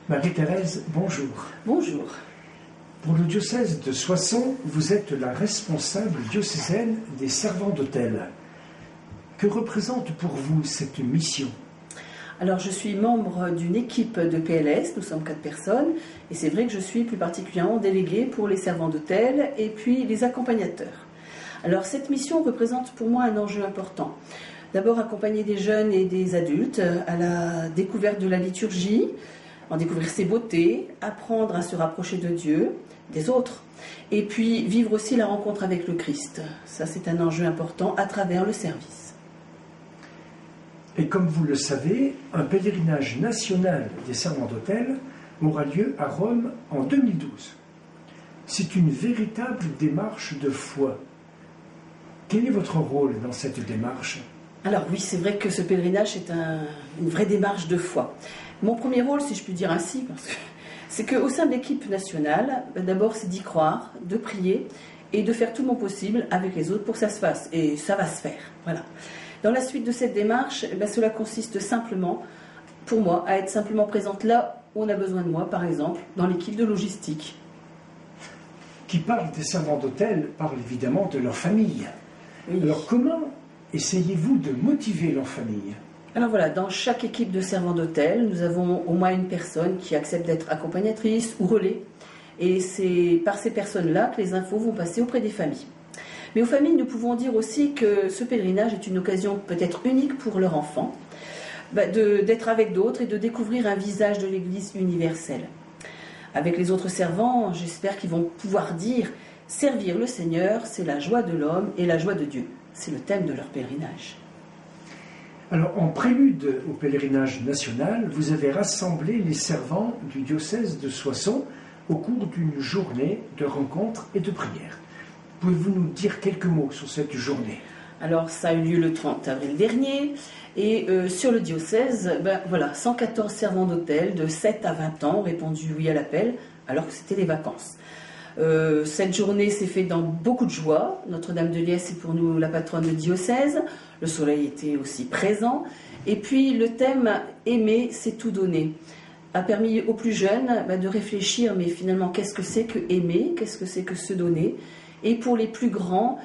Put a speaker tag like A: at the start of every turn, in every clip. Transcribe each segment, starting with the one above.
A: Marie-Thérèse, bonjour.
B: Bonjour.
A: Pour le diocèse de Soissons, vous êtes la responsable diocésaine des servants d'autel. Que représente pour vous cette mission ?
B: Alors, je suis membre d'une équipe de PLS, nous sommes 4 personnes, et c'est vrai que je suis plus particulièrement déléguée pour les servants d'autel et puis les accompagnateurs. Alors, cette mission représente pour moi un enjeu important. D'abord, accompagner des jeunes et des adultes à la découverte de la liturgie, en découvrir ses beautés, apprendre à se rapprocher de Dieu, des autres, et puis vivre aussi la rencontre avec le Christ. Ça, c'est un enjeu important à travers le service.
A: Et comme vous le savez, un pèlerinage national des servants d'autel aura lieu à Rome en 2012. C'est une véritable démarche de foi. Quel est votre rôle dans cette démarche ?
B: Alors oui, c'est vrai que ce pèlerinage est une vraie démarche de foi. Mon premier rôle, si je puis dire ainsi, c'est qu'au sein de l'équipe nationale, d'abord c'est d'y croire, de prier et de faire tout mon possible avec les autres pour que ça se fasse. Et ça va se faire, voilà. Dans la suite de cette démarche, cela consiste simplement, pour moi, à être simplement présente là où on a besoin de moi, par exemple, dans l'équipe de logistique.
A: Qui parle des servants d'autel parle évidemment de leur famille. Oui. Alors comment essayez-vous de motiver leur famille ?
B: Alors voilà, dans chaque équipe de servants d'autel, nous avons au moins une personne qui accepte d'être accompagnatrice ou relais. Et c'est par ces personnes-là que les infos vont passer auprès des familles. Mais aux familles, nous pouvons dire aussi que ce pèlerinage est une occasion peut-être unique pour leur enfant, d'être avec d'autres et de découvrir un visage de l'Église universelle. Avec les autres servants, j'espère qu'ils vont pouvoir dire « Servir le Seigneur, c'est la joie de l'homme et la joie de Dieu ». C'est le thème de leur pèlerinage.
A: Alors, en prélude au pèlerinage national, vous avez rassemblé les servants du diocèse de Soissons au cours d'une journée de rencontres et de prières. Pouvez-vous nous dire quelques mots sur cette journée ?
B: Alors, ça a eu lieu le 30 avril dernier, et sur le diocèse, 114 servants d'autel de 7 à 20 ans ont répondu oui à l'appel, alors que c'était les vacances. Cette journée s'est faite dans beaucoup de joie. Notre-Dame de Liesse est pour nous la patronne du diocèse. Le soleil était aussi présent. Et puis le thème « Aimer, c'est tout donner » a permis aux plus jeunes de réfléchir, mais finalement, qu'est-ce que c'est que aimer ? Qu'est-ce que c'est que se donner ? Et pour les plus grands,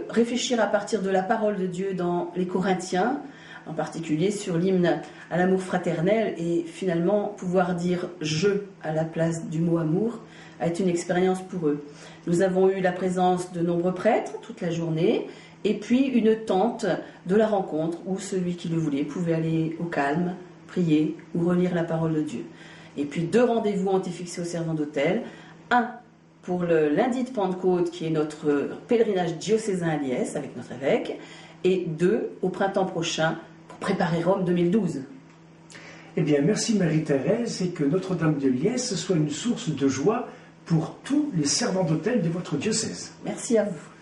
B: réfléchir à partir de la parole de Dieu dans les Corinthiens, en particulier sur l'hymne à l'amour fraternel, et finalement pouvoir dire « je » à la place du mot « amour », a été une expérience pour eux. Nous avons eu la présence de nombreux prêtres toute la journée, et puis une tente de la rencontre où celui qui le voulait pouvait aller au calme, prier ou relire la parole de Dieu. Et puis 2 rendez-vous ont été fixés aux servants d'autel. Un pour le lundi de Pentecôte, qui est notre pèlerinage diocésain à Liesse avec notre évêque, et 2 au printemps prochain pour préparer Rome 2012.
A: Eh bien, merci Marie-Thérèse, et que Notre-Dame de Liesse soit une source de joie pour tous les servants d'autel de votre diocèse.
B: Merci à vous.